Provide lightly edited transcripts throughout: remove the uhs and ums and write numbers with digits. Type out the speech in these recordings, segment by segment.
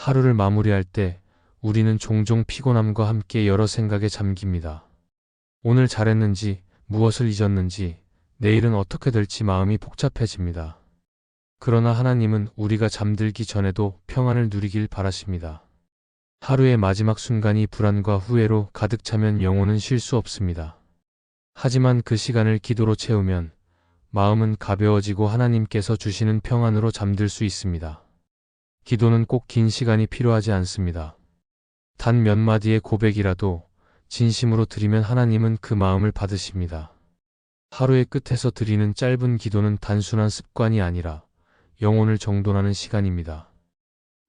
하루를 마무리할 때 우리는 종종 피곤함과 함께 여러 생각에 잠깁니다. 오늘 잘했는지, 무엇을 잊었는지, 내일은 어떻게 될지 마음이 복잡해집니다. 그러나 하나님은 우리가 잠들기 전에도 평안을 누리길 바라십니다. 하루의 마지막 순간이 불안과 후회로 가득 차면 영혼은 쉴 수 없습니다. 하지만 그 시간을 기도로 채우면 마음은 가벼워지고 하나님께서 주시는 평안으로 잠들 수 있습니다. 기도는 꼭 긴 시간이 필요하지 않습니다. 단 몇 마디의 고백이라도 진심으로 드리면 하나님은 그 마음을 받으십니다. 하루의 끝에서 드리는 짧은 기도는 단순한 습관이 아니라 영혼을 정돈하는 시간입니다.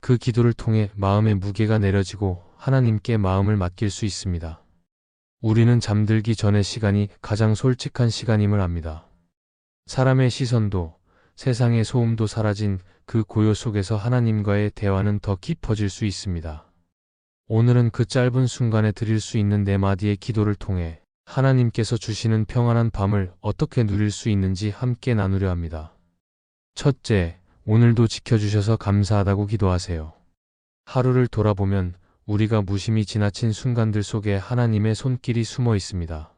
그 기도를 통해 마음의 무게가 내려지고 하나님께 마음을 맡길 수 있습니다. 우리는 잠들기 전의 시간이 가장 솔직한 시간임을 압니다. 사람의 시선도 세상의 소음도 사라진 그 고요 속에서 하나님과의 대화는 더 깊어질 수 있습니다. 오늘은 그 짧은 순간에 드릴 수 있는 네 마디의 기도를 통해 하나님께서 주시는 평안한 밤을 어떻게 누릴 수 있는지 함께 나누려 합니다. 첫째, 오늘도 지켜주셔서 감사하다고 기도하세요. 하루를 돌아보면 우리가 무심히 지나친 순간들 속에 하나님의 손길이 숨어 있습니다.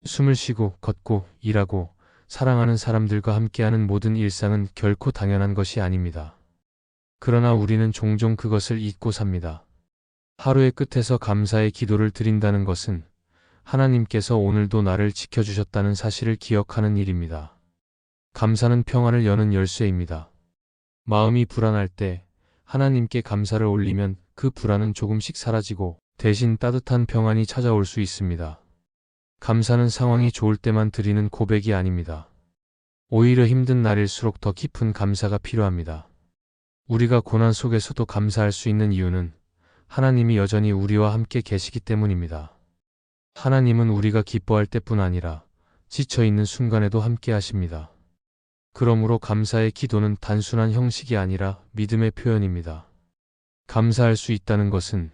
숨을 쉬고 걷고 일하고 사랑하는 사람들과 함께하는 모든 일상은 결코 당연한 것이 아닙니다. 그러나 우리는 종종 그것을 잊고 삽니다. 하루의 끝에서 감사의 기도를 드린다는 것은 하나님께서 오늘도 나를 지켜주셨다는 사실을 기억하는 일입니다. 감사는 평안을 여는 열쇠입니다. 마음이 불안할 때 하나님께 감사를 올리면 그 불안은 조금씩 사라지고 대신 따뜻한 평안이 찾아올 수 있습니다. 감사는 상황이 좋을 때만 드리는 고백이 아닙니다. 오히려 힘든 날일수록 더 깊은 감사가 필요합니다. 우리가 고난 속에서도 감사할 수 있는 이유는 하나님이 여전히 우리와 함께 계시기 때문입니다. 하나님은 우리가 기뻐할 때뿐 아니라 지쳐있는 순간에도 함께 하십니다. 그러므로 감사의 기도는 단순한 형식이 아니라 믿음의 표현입니다. 감사할 수 있다는 것은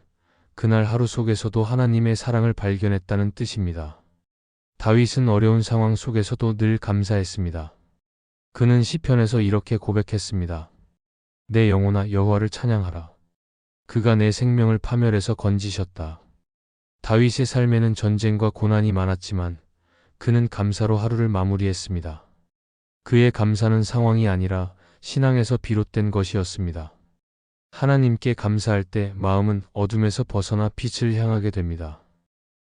그날 하루 속에서도 하나님의 사랑을 발견했다는 뜻입니다. 다윗은 어려운 상황 속에서도 늘 감사했습니다. 그는 시편에서 이렇게 고백했습니다. 내 영혼아 여호와를 찬양하라. 그가 내 생명을 파멸에서 건지셨다. 다윗의 삶에는 전쟁과 고난이 많았지만 그는 감사로 하루를 마무리했습니다. 그의 감사는 상황이 아니라 신앙에서 비롯된 것이었습니다. 하나님께 감사할 때 마음은 어둠에서 벗어나 빛을 향하게 됩니다.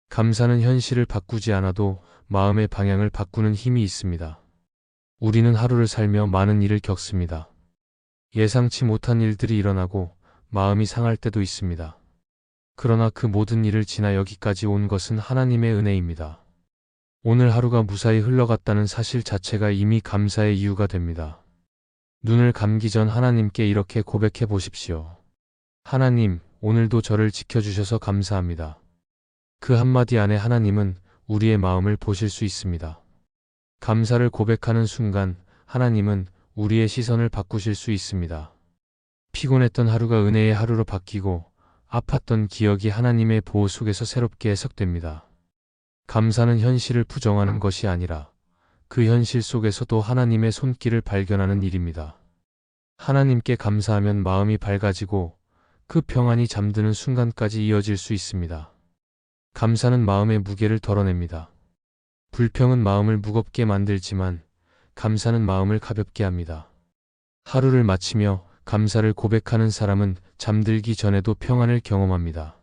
감사는 현실을 바꾸지 않아도 마음의 방향을 바꾸는 힘이 있습니다. 우리는 하루를 살며 많은 일을 겪습니다. 예상치 못한 일들이 일어나고 마음이 상할 때도 있습니다. 그러나 그 모든 일을 지나 여기까지 온 것은 하나님의 은혜입니다. 오늘 하루가 무사히 흘러갔다는 사실 자체가 이미 감사의 이유가 됩니다. 눈을 감기 전 하나님께 이렇게 고백해 보십시오. 하나님, 오늘도 저를 지켜주셔서 감사합니다. 그 한마디 안에 하나님은 우리의 마음을 보실 수 있습니다. 감사를 고백하는 순간 하나님은 우리의 시선을 바꾸실 수 있습니다. 피곤했던 하루가 은혜의 하루로 바뀌고 아팠던 기억이 하나님의 보호 속에서 새롭게 해석됩니다. 감사는 현실을 부정하는 것이 아니라 그 현실 속에서도 하나님의 손길을 발견하는 일입니다. 하나님께 감사하면 마음이 밝아지고 그 평안이 잠드는 순간까지 이어질 수 있습니다. 감사는 마음의 무게를 덜어냅니다. 불평은 마음을 무겁게 만들지만 감사는 마음을 가볍게 합니다. 하루를 마치며 감사를 고백하는 사람은 잠들기 전에도 평안을 경험합니다.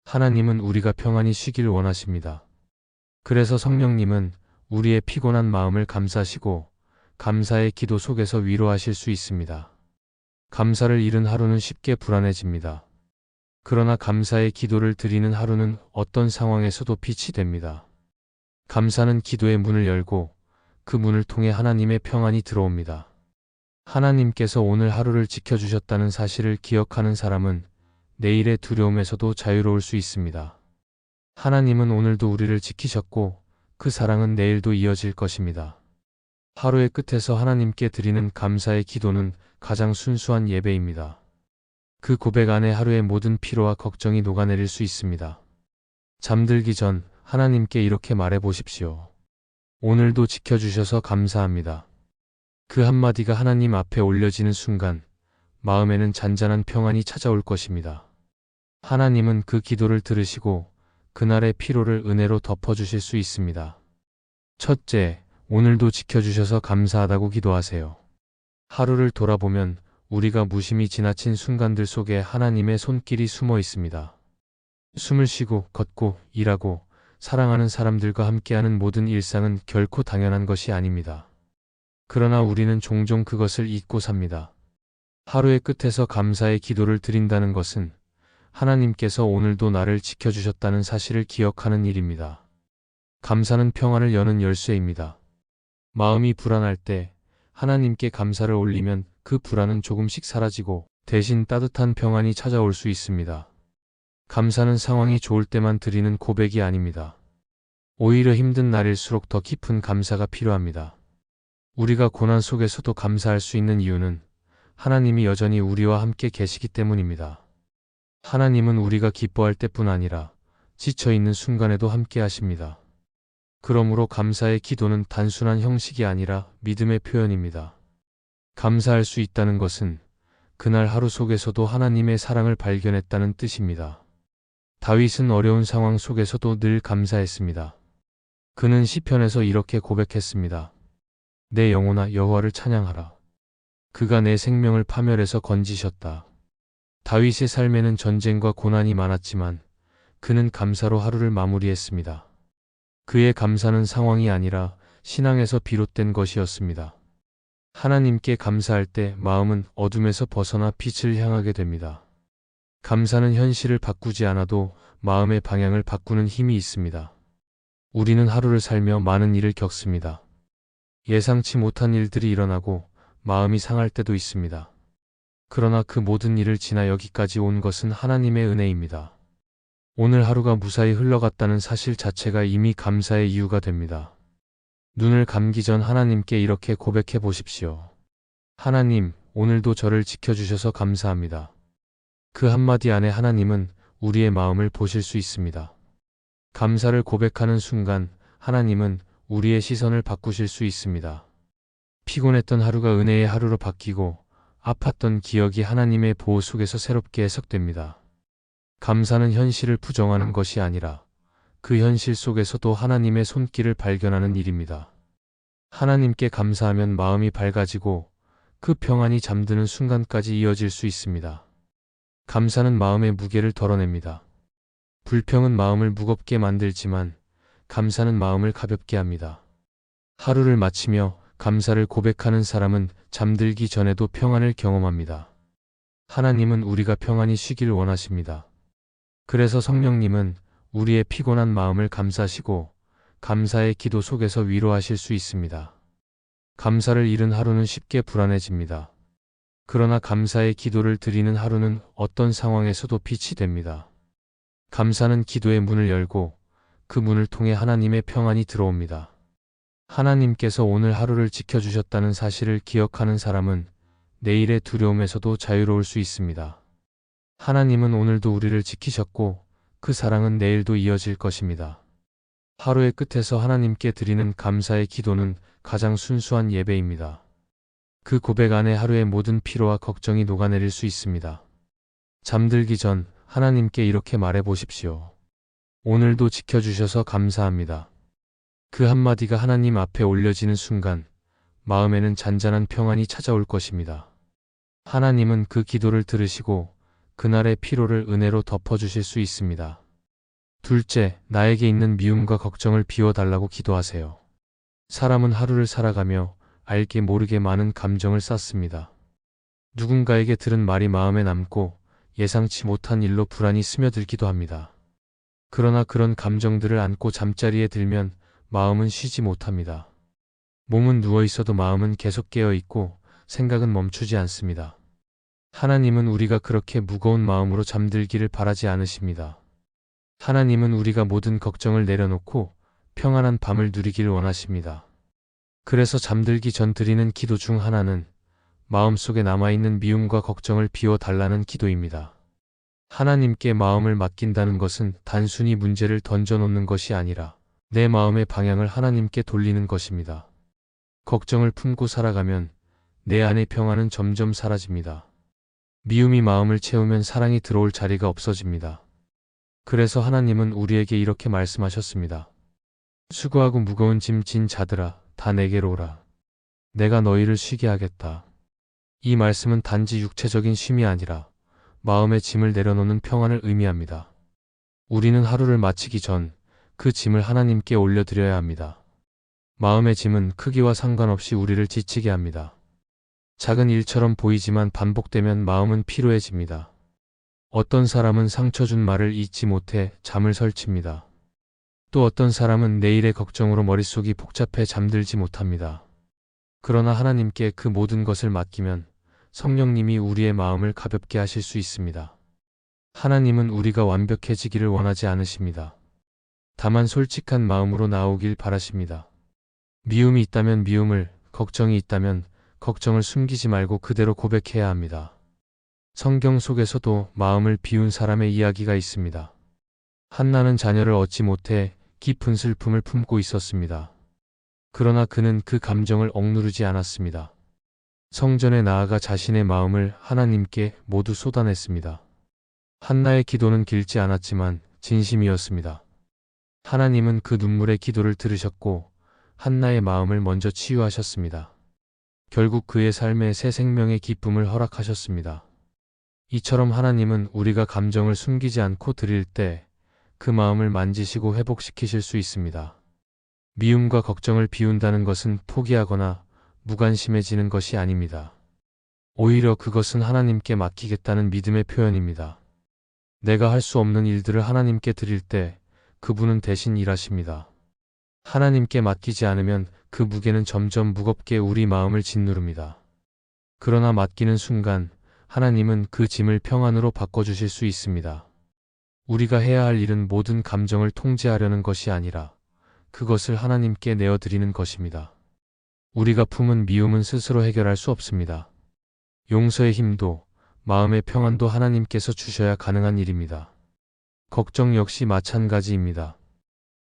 하나님은 우리가 평안히 쉬길 원하십니다. 그래서 성령님은 우리의 피곤한 마음을 감싸시고 감사의 기도 속에서 위로하실 수 있습니다. 감사를 잃은 하루는 쉽게 불안해집니다. 그러나 감사의 기도를 드리는 하루는 어떤 상황에서도 빛이 됩니다. 감사는 기도의 문을 열고 그 문을 통해 하나님의 평안이 들어옵니다. 하나님께서 오늘 하루를 지켜주셨다는 사실을 기억하는 사람은 내일의 두려움에서도 자유로울 수 있습니다. 하나님은 오늘도 우리를 지키셨고 그 사랑은 내일도 이어질 것입니다. 하루의 끝에서 하나님께 드리는 감사의 기도는 가장 순수한 예배입니다. 그 고백 안에 하루의 모든 피로와 걱정이 녹아내릴 수 있습니다. 잠들기 전 하나님께 이렇게 말해 보십시오. 오늘도 지켜주셔서 감사합니다. 그 한마디가 하나님 앞에 올려지는 순간 마음에는 잔잔한 평안이 찾아올 것입니다. 하나님은 그 기도를 들으시고 그날의 피로를 은혜로 덮어주실 수 있습니다. 첫째, 오늘도 지켜주셔서 감사하다고 기도하세요. 하루를 돌아보면 우리가 무심히 지나친 순간들 속에 하나님의 손길이 숨어 있습니다. 숨을 쉬고 걷고 일하고 사랑하는 사람들과 함께하는 모든 일상은 결코 당연한 것이 아닙니다. 그러나 우리는 종종 그것을 잊고 삽니다. 하루의 끝에서 감사의 기도를 드린다는 것은 하나님께서 오늘도 나를 지켜주셨다는 사실을 기억하는 일입니다. 감사는 평안을 여는 열쇠입니다. 마음이 불안할 때 하나님께 감사를 올리면 그 불안은 조금씩 사라지고 대신 따뜻한 평안이 찾아올 수 있습니다. 감사는 상황이 좋을 때만 드리는 고백이 아닙니다. 오히려 힘든 날일수록 더 깊은 감사가 필요합니다. 우리가 고난 속에서도 감사할 수 있는 이유는 하나님이 여전히 우리와 함께 계시기 때문입니다. 하나님은 우리가 기뻐할 때뿐 아니라 지쳐있는 순간에도 함께 하십니다. 그러므로 감사의 기도는 단순한 형식이 아니라 믿음의 표현입니다. 감사할 수 있다는 것은 그날 하루 속에서도 하나님의 사랑을 발견했다는 뜻입니다. 다윗은 어려운 상황 속에서도 늘 감사했습니다. 그는 시편에서 이렇게 고백했습니다. 내 영혼아 여호와를 찬양하라. 그가 내 생명을 파멸에서 건지셨다. 다윗의 삶에는 전쟁과 고난이 많았지만 그는 감사로 하루를 마무리했습니다. 그의 감사는 상황이 아니라 신앙에서 비롯된 것이었습니다. 하나님께 감사할 때 마음은 어둠에서 벗어나 빛을 향하게 됩니다. 감사는 현실을 바꾸지 않아도 마음의 방향을 바꾸는 힘이 있습니다. 우리는 하루를 살며 많은 일을 겪습니다. 예상치 못한 일들이 일어나고 마음이 상할 때도 있습니다. 그러나 그 모든 일을 지나 여기까지 온 것은 하나님의 은혜입니다. 오늘 하루가 무사히 흘러갔다는 사실 자체가 이미 감사의 이유가 됩니다. 눈을 감기 전 하나님께 이렇게 고백해 보십시오. 하나님, 오늘도 저를 지켜주셔서 감사합니다. 그 한마디 안에 하나님은 우리의 마음을 보실 수 있습니다. 감사를 고백하는 순간 하나님은 우리의 시선을 바꾸실 수 있습니다. 피곤했던 하루가 은혜의 하루로 바뀌고 아팠던 기억이 하나님의 보호 속에서 새롭게 해석됩니다. 감사는 현실을 부정하는 것이 아니라 그 현실 속에서도 하나님의 손길을 발견하는 일입니다. 하나님께 감사하면 마음이 밝아지고 그 평안이 잠드는 순간까지 이어질 수 있습니다. 감사는 마음의 무게를 덜어냅니다. 불평은 마음을 무겁게 만들지만 감사는 마음을 가볍게 합니다. 하루를 마치며 감사를 고백하는 사람은 잠들기 전에도 평안을 경험합니다. 하나님은 우리가 평안히 쉬길 원하십니다. 그래서 성령님은 우리의 피곤한 마음을 감싸시고 감사의 기도 속에서 위로하실 수 있습니다. 감사를 잃은 하루는 쉽게 불안해집니다. 그러나 감사의 기도를 드리는 하루는 어떤 상황에서도 빛이 됩니다. 감사는 기도의 문을 열고 그 문을 통해 하나님의 평안이 들어옵니다. 하나님께서 오늘 하루를 지켜주셨다는 사실을 기억하는 사람은 내일의 두려움에서도 자유로울 수 있습니다. 하나님은 오늘도 우리를 지키셨고 그 사랑은 내일도 이어질 것입니다. 하루의 끝에서 하나님께 드리는 감사의 기도는 가장 순수한 예배입니다. 그 고백 안에 하루의 모든 피로와 걱정이 녹아내릴 수 있습니다. 잠들기 전 하나님께 이렇게 말해 보십시오. 오늘도 지켜주셔서 감사합니다. 그 한마디가 하나님 앞에 올려지는 순간 마음에는 잔잔한 평안이 찾아올 것입니다. 하나님은 그 기도를 들으시고 그날의 피로를 은혜로 덮어주실 수 있습니다. 둘째, 나에게 있는 미움과 걱정을 비워달라고 기도하세요. 사람은 하루를 살아가며 알게 모르게 많은 감정을 쌓습니다. 누군가에게 들은 말이 마음에 남고 예상치 못한 일로 불안이 스며들기도 합니다. 그러나 그런 감정들을 안고 잠자리에 들면 마음은 쉬지 못합니다. 몸은 누워있어도 마음은 계속 깨어있고 생각은 멈추지 않습니다. 하나님은 우리가 그렇게 무거운 마음으로 잠들기를 바라지 않으십니다. 하나님은 우리가 모든 걱정을 내려놓고 평안한 밤을 누리기를 원하십니다. 그래서 잠들기 전 드리는 기도 중 하나는 마음속에 남아있는 미움과 걱정을 비워달라는 기도입니다. 하나님께 마음을 맡긴다는 것은 단순히 문제를 던져놓는 것이 아니라 내 마음의 방향을 하나님께 돌리는 것입니다. 걱정을 품고 살아가면 내 안의 평안은 점점 사라집니다. 미움이 마음을 채우면 사랑이 들어올 자리가 없어집니다. 그래서 하나님은 우리에게 이렇게 말씀하셨습니다. 수고하고 무거운 짐 진 자들아, 다 내게로 오라. 내가 너희를 쉬게 하겠다. 이 말씀은 단지 육체적인 쉼이 아니라 마음의 짐을 내려놓는 평안을 의미합니다. 우리는 하루를 마치기 전 그 짐을 하나님께 올려드려야 합니다. 마음의 짐은 크기와 상관없이 우리를 지치게 합니다. 작은 일처럼 보이지만 반복되면 마음은 피로해집니다. 어떤 사람은 상처 준 말을 잊지 못해 잠을 설칩니다. 또 어떤 사람은 내일의 걱정으로 머릿속이 복잡해 잠들지 못합니다. 그러나 하나님께 그 모든 것을 맡기면 성령님이 우리의 마음을 가볍게 하실 수 있습니다. 하나님은 우리가 완벽해지기를 원하지 않으십니다. 다만 솔직한 마음으로 나오길 바라십니다. 미움이 있다면 미움을, 걱정이 있다면 걱정을 숨기지 말고 그대로 고백해야 합니다. 성경 속에서도 마음을 비운 사람의 이야기가 있습니다. 한나는 자녀를 얻지 못해 깊은 슬픔을 품고 있었습니다. 그러나 그는 그 감정을 억누르지 않았습니다. 성전에 나아가 자신의 마음을 하나님께 모두 쏟아냈습니다. 한나의 기도는 길지 않았지만 진심이었습니다. 하나님은 그 눈물의 기도를 들으셨고 한나의 마음을 먼저 치유하셨습니다. 결국 그의 삶에 새 생명의 기쁨을 허락하셨습니다. 이처럼 하나님은 우리가 감정을 숨기지 않고 드릴 때 그 마음을 만지시고 회복시키실 수 있습니다. 미움과 걱정을 비운다는 것은 포기하거나 무관심해지는 것이 아닙니다. 오히려 그것은 하나님께 맡기겠다는 믿음의 표현입니다. 내가 할 수 없는 일들을 하나님께 드릴 때 그분은 대신 일하십니다. 하나님께 맡기지 않으면 그 무게는 점점 무겁게 우리 마음을 짓누릅니다. 그러나 맡기는 순간 하나님은 그 짐을 평안으로 바꿔주실 수 있습니다. 우리가 해야 할 일은 모든 감정을 통제하려는 것이 아니라 그것을 하나님께 내어드리는 것입니다. 우리가 품은 미움은 스스로 해결할 수 없습니다. 용서의 힘도 마음의 평안도 하나님께서 주셔야 가능한 일입니다. 걱정 역시 마찬가지입니다.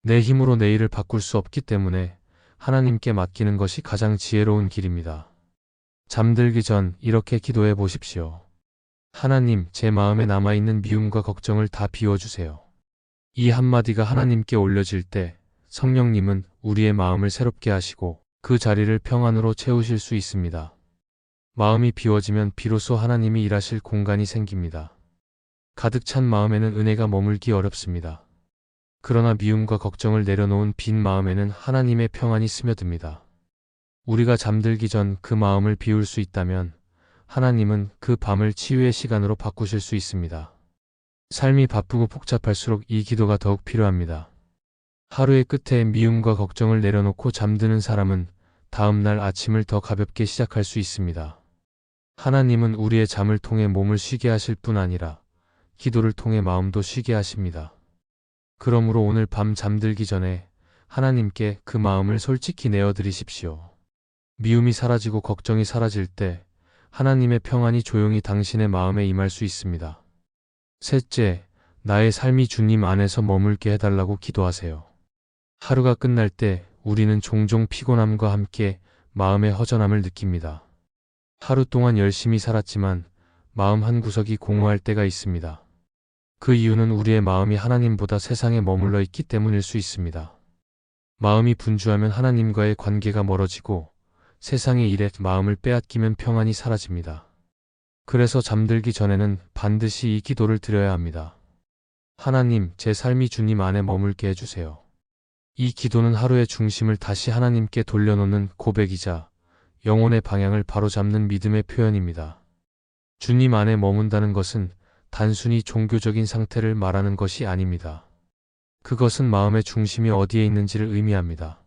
내 힘으로 내일을 바꿀 수 없기 때문에 하나님께 맡기는 것이 가장 지혜로운 길입니다. 잠들기 전 이렇게 기도해 보십시오. 하나님, 제 마음에 남아있는 미움과 걱정을 다 비워주세요. 이 한마디가 하나님께 올려질 때 성령님은 우리의 마음을 새롭게 하시고 그 자리를 평안으로 채우실 수 있습니다. 마음이 비워지면 비로소 하나님이 일하실 공간이 생깁니다. 가득 찬 마음에는 은혜가 머물기 어렵습니다. 그러나 미움과 걱정을 내려놓은 빈 마음에는 하나님의 평안이 스며듭니다. 우리가 잠들기 전 그 마음을 비울 수 있다면 하나님은 그 밤을 치유의 시간으로 바꾸실 수 있습니다. 삶이 바쁘고 복잡할수록 이 기도가 더욱 필요합니다. 하루의 끝에 미움과 걱정을 내려놓고 잠드는 사람은 다음날 아침을 더 가볍게 시작할 수 있습니다. 하나님은 우리의 잠을 통해 몸을 쉬게 하실 뿐 아니라 기도를 통해 마음도 쉬게 하십니다. 그러므로 오늘 밤 잠들기 전에 하나님께 그 마음을 솔직히 내어드리십시오. 미움이 사라지고 걱정이 사라질 때 하나님의 평안이 조용히 당신의 마음에 임할 수 있습니다. 셋째, 나의 삶이 주님 안에서 머물게 해달라고 기도하세요. 하루가 끝날 때 우리는 종종 피곤함과 함께 마음의 허전함을 느낍니다. 하루 동안 열심히 살았지만 마음 한구석이 공허할 때가 있습니다. 그 이유는 우리의 마음이 하나님보다 세상에 머물러 있기 때문일 수 있습니다. 마음이 분주하면 하나님과의 관계가 멀어지고 세상의 일에 마음을 빼앗기면 평안이 사라집니다. 그래서 잠들기 전에는 반드시 이 기도를 드려야 합니다. 하나님, 제 삶이 주님 안에 머물게 해주세요. 이 기도는 하루의 중심을 다시 하나님께 돌려놓는 고백이자 영혼의 방향을 바로잡는 믿음의 표현입니다. 주님 안에 머문다는 것은 단순히 종교적인 상태를 말하는 것이 아닙니다. 그것은 마음의 중심이 어디에 있는지를 의미합니다.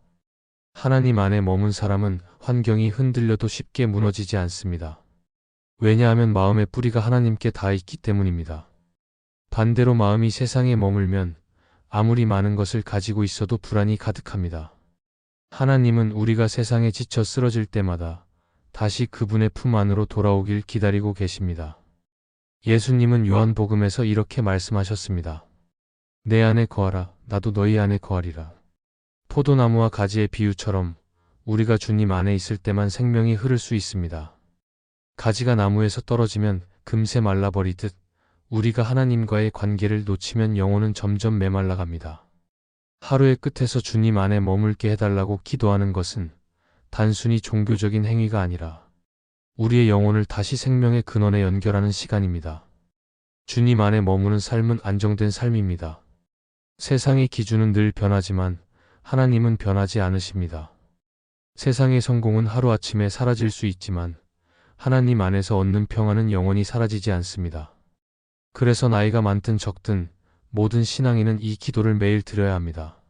하나님 안에 머문 사람은 환경이 흔들려도 쉽게 무너지지 않습니다. 왜냐하면 마음의 뿌리가 하나님께 닿아 있기 때문입니다. 반대로 마음이 세상에 머물면 아무리 많은 것을 가지고 있어도 불안이 가득합니다. 하나님은 우리가 세상에 지쳐 쓰러질 때마다 다시 그분의 품 안으로 돌아오길 기다리고 계십니다. 예수님은 요한복음에서 이렇게 말씀하셨습니다. 내 안에 거하라, 나도 너희 안에 거하리라. 포도나무와 가지의 비유처럼 우리가 주님 안에 있을 때만 생명이 흐를 수 있습니다. 가지가 나무에서 떨어지면 금세 말라버리듯 우리가 하나님과의 관계를 놓치면 영혼은 점점 메말라갑니다. 하루의 끝에서 주님 안에 머물게 해달라고 기도하는 것은 단순히 종교적인 행위가 아니라 우리의 영혼을 다시 생명의 근원에 연결하는 시간입니다. 주님 안에 머무는 삶은 안정된 삶입니다. 세상의 기준은 늘 변하지만 하나님은 변하지 않으십니다. 세상의 성공은 하루아침에 사라질 수 있지만 하나님 안에서 얻는 평안은 영원히 사라지지 않습니다. 그래서 나이가 많든 적든 모든 신앙인은 이 기도를 매일 드려야 합니다.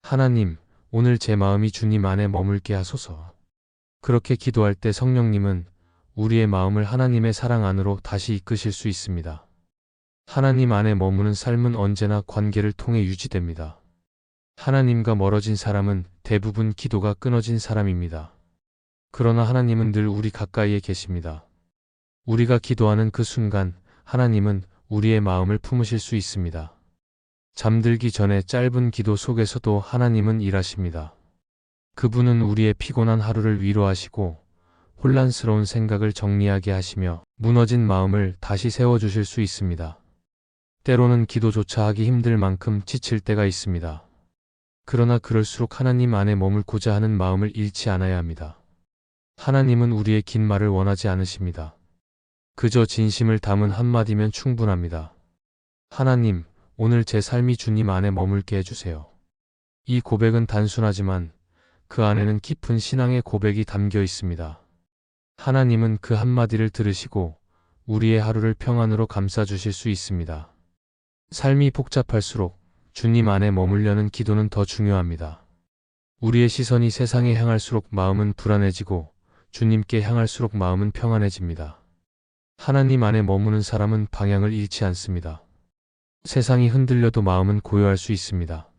하나님, 오늘 제 마음이 주님 안에 머물게 하소서. 그렇게 기도할 때 성령님은 우리의 마음을 하나님의 사랑 안으로 다시 이끄실 수 있습니다. 하나님 안에 머무는 삶은 언제나 관계를 통해 유지됩니다. 하나님과 멀어진 사람은 대부분 기도가 끊어진 사람입니다. 그러나 하나님은 늘 우리 가까이에 계십니다. 우리가 기도하는 그 순간 하나님은 우리의 마음을 품으실 수 있습니다. 잠들기 전에 짧은 기도 속에서도 하나님은 일하십니다. 그분은 우리의 피곤한 하루를 위로하시고 혼란스러운 생각을 정리하게 하시며 무너진 마음을 다시 세워주실 수 있습니다. 때로는 기도조차 하기 힘들 만큼 지칠 때가 있습니다. 그러나 그럴수록 하나님 안에 머물고자 하는 마음을 잃지 않아야 합니다. 하나님은 우리의 긴 말을 원하지 않으십니다. 그저 진심을 담은 한마디면 충분합니다. 하나님, 오늘 제 삶이 주님 안에 머물게 해주세요. 이 고백은 단순하지만 그 안에는 깊은 신앙의 고백이 담겨 있습니다. 하나님은 그 한마디를 들으시고 우리의 하루를 평안으로 감싸주실 수 있습니다. 삶이 복잡할수록 주님 안에 머물려는 기도는 더 중요합니다. 우리의 시선이 세상에 향할수록 마음은 불안해지고 주님께 향할수록 마음은 평안해집니다. 하나님 안에 머무는 사람은 방향을 잃지 않습니다. 세상이 흔들려도 마음은 고요할 수 있습니다.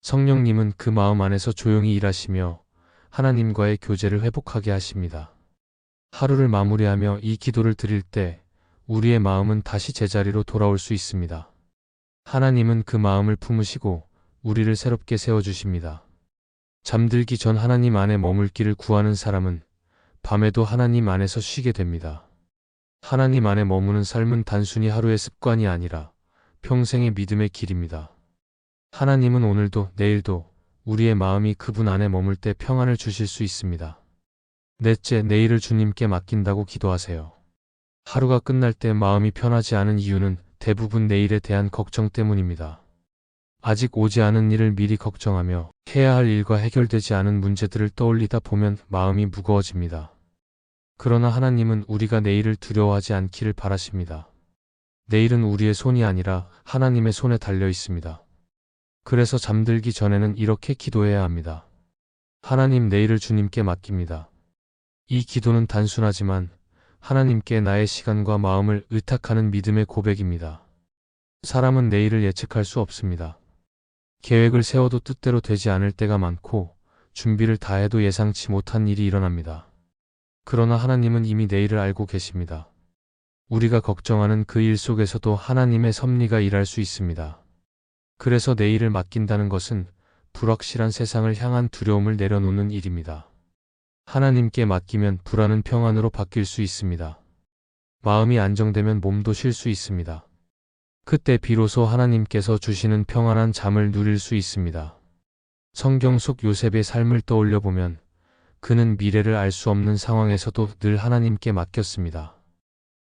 성령님은 그 마음 안에서 조용히 일하시며 하나님과의 교제를 회복하게 하십니다. 하루를 마무리하며 이 기도를 드릴 때 우리의 마음은 다시 제자리로 돌아올 수 있습니다. 하나님은 그 마음을 품으시고 우리를 새롭게 세워주십니다. 잠들기 전 하나님 안에 머물기를 구하는 사람은 밤에도 하나님 안에서 쉬게 됩니다. 하나님 안에 머무는 삶은 단순히 하루의 습관이 아니라 평생의 믿음의 길입니다. 하나님은 오늘도 내일도 우리의 마음이 그분 안에 머물 때 평안을 주실 수 있습니다. 넷째, 내일을 주님께 맡긴다고 기도하세요. 하루가 끝날 때 마음이 편하지 않은 이유는 대부분 내일에 대한 걱정 때문입니다. 아직 오지 않은 일을 미리 걱정하며 해야 할 일과 해결되지 않은 문제들을 떠올리다 보면 마음이 무거워집니다. 그러나 하나님은 우리가 내일을 두려워하지 않기를 바라십니다. 내일은 우리의 손이 아니라 하나님의 손에 달려 있습니다. 그래서 잠들기 전에는 이렇게 기도해야 합니다. 하나님, 내일을 주님께 맡깁니다. 이 기도는 단순하지만 하나님께 나의 시간과 마음을 의탁하는 믿음의 고백입니다. 사람은 내일을 예측할 수 없습니다. 계획을 세워도 뜻대로 되지 않을 때가 많고 준비를 다해도 예상치 못한 일이 일어납니다. 그러나 하나님은 이미 내일을 알고 계십니다. 우리가 걱정하는 그 일 속에서도 하나님의 섭리가 일할 수 있습니다. 그래서 내일을 맡긴다는 것은 불확실한 세상을 향한 두려움을 내려놓는 일입니다. 하나님께 맡기면 불안은 평안으로 바뀔 수 있습니다. 마음이 안정되면 몸도 쉴 수 있습니다. 그때 비로소 하나님께서 주시는 평안한 잠을 누릴 수 있습니다. 성경 속 요셉의 삶을 떠올려 보면 그는 미래를 알 수 없는 상황에서도 늘 하나님께 맡겼습니다.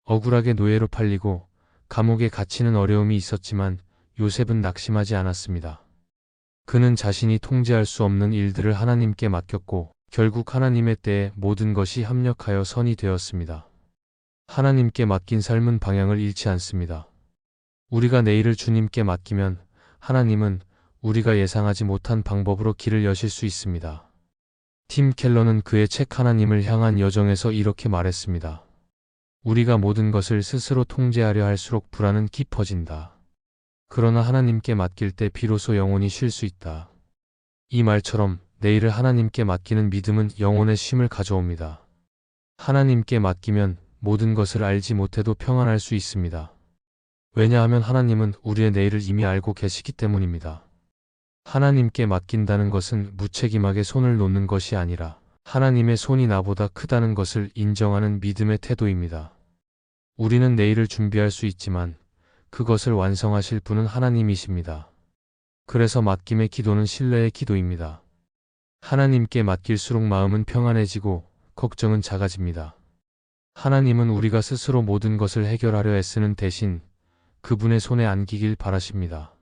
억울하게 노예로 팔리고 감옥에 갇히는 어려움이 있었지만 요셉은 낙심하지 않았습니다. 그는 자신이 통제할 수 없는 일들을 하나님께 맡겼고 결국 하나님의 때에 모든 것이 합력하여 선이 되었습니다. 하나님께 맡긴 삶은 방향을 잃지 않습니다. 우리가 내일을 주님께 맡기면 하나님은 우리가 예상하지 못한 방법으로 길을 여실 수 있습니다. 팀 켈러는 그의 책 하나님을 향한 여정에서 이렇게 말했습니다. 우리가 모든 것을 스스로 통제하려 할수록 불안은 깊어진다. 그러나 하나님께 맡길 때 비로소 영혼이 쉴 수 있다. 이 말처럼 내일을 하나님께 맡기는 믿음은 영혼의 쉼을 가져옵니다. 하나님께 맡기면 모든 것을 알지 못해도 평안할 수 있습니다. 왜냐하면 하나님은 우리의 내일을 이미 알고 계시기 때문입니다. 하나님께 맡긴다는 것은 무책임하게 손을 놓는 것이 아니라 하나님의 손이 나보다 크다는 것을 인정하는 믿음의 태도입니다. 우리는 내일을 준비할 수 있지만 그것을 완성하실 분은 하나님이십니다. 그래서 맡김의 기도는 신뢰의 기도입니다. 하나님께 맡길수록 마음은 평안해지고 걱정은 작아집니다. 하나님은 우리가 스스로 모든 것을 해결하려 애쓰는 대신 그분의 손에 안기길 바라십니다.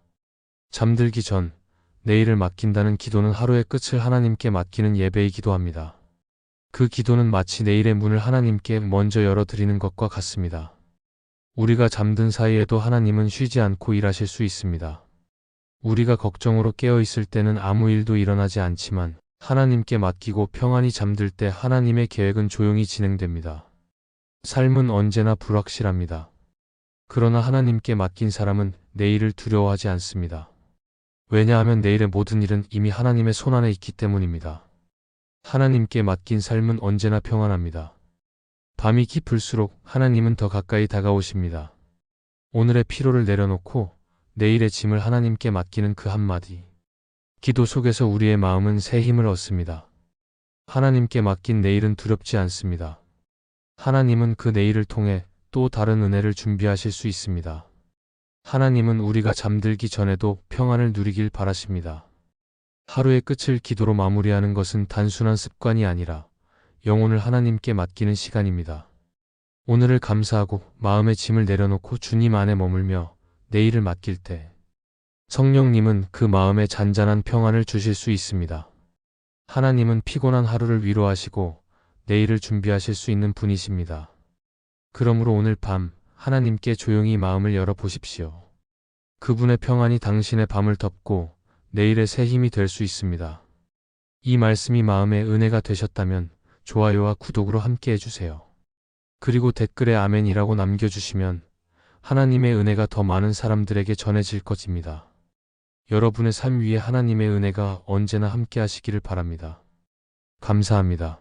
잠들기 전 내일을 맡긴다는 기도는 하루의 끝을 하나님께 맡기는 예배이기도 합니다. 그 기도는 마치 내일의 문을 하나님께 먼저 열어드리는 것과 같습니다. 우리가 잠든 사이에도 하나님은 쉬지 않고 일하실 수 있습니다. 우리가 걱정으로 깨어 있을 때는 아무 일도 일어나지 않지만 하나님께 맡기고 평안히 잠들 때 하나님의 계획은 조용히 진행됩니다. 삶은 언제나 불확실합니다. 그러나 하나님께 맡긴 사람은 내일을 두려워하지 않습니다. 왜냐하면 내일의 모든 일은 이미 하나님의 손안에 있기 때문입니다. 하나님께 맡긴 삶은 언제나 평안합니다. 밤이 깊을수록 하나님은 더 가까이 다가오십니다. 오늘의 피로를 내려놓고 내일의 짐을 하나님께 맡기는 그 한마디. 기도 속에서 우리의 마음은 새 힘을 얻습니다. 하나님께 맡긴 내일은 두렵지 않습니다. 하나님은 그 내일을 통해 또 다른 은혜를 준비하실 수 있습니다. 하나님은 우리가 잠들기 전에도 평안을 누리길 바라십니다. 하루의 끝을 기도로 마무리하는 것은 단순한 습관이 아니라 영혼을 하나님께 맡기는 시간입니다. 오늘을 감사하고 마음의 짐을 내려놓고 주님 안에 머물며 내일을 맡길 때 성령님은 그 마음에 잔잔한 평안을 주실 수 있습니다. 하나님은 피곤한 하루를 위로하시고 내일을 준비하실 수 있는 분이십니다. 그러므로 오늘 밤 하나님께 조용히 마음을 열어보십시오. 그분의 평안이 당신의 밤을 덮고 내일의 새 힘이 될 수 있습니다. 이 말씀이 마음의 은혜가 되셨다면 좋아요와 구독으로 함께 해주세요. 그리고 댓글에 아멘이라고 남겨주시면 하나님의 은혜가 더 많은 사람들에게 전해질 것입니다. 여러분의 삶 위에 하나님의 은혜가 언제나 함께 하시기를 바랍니다. 감사합니다.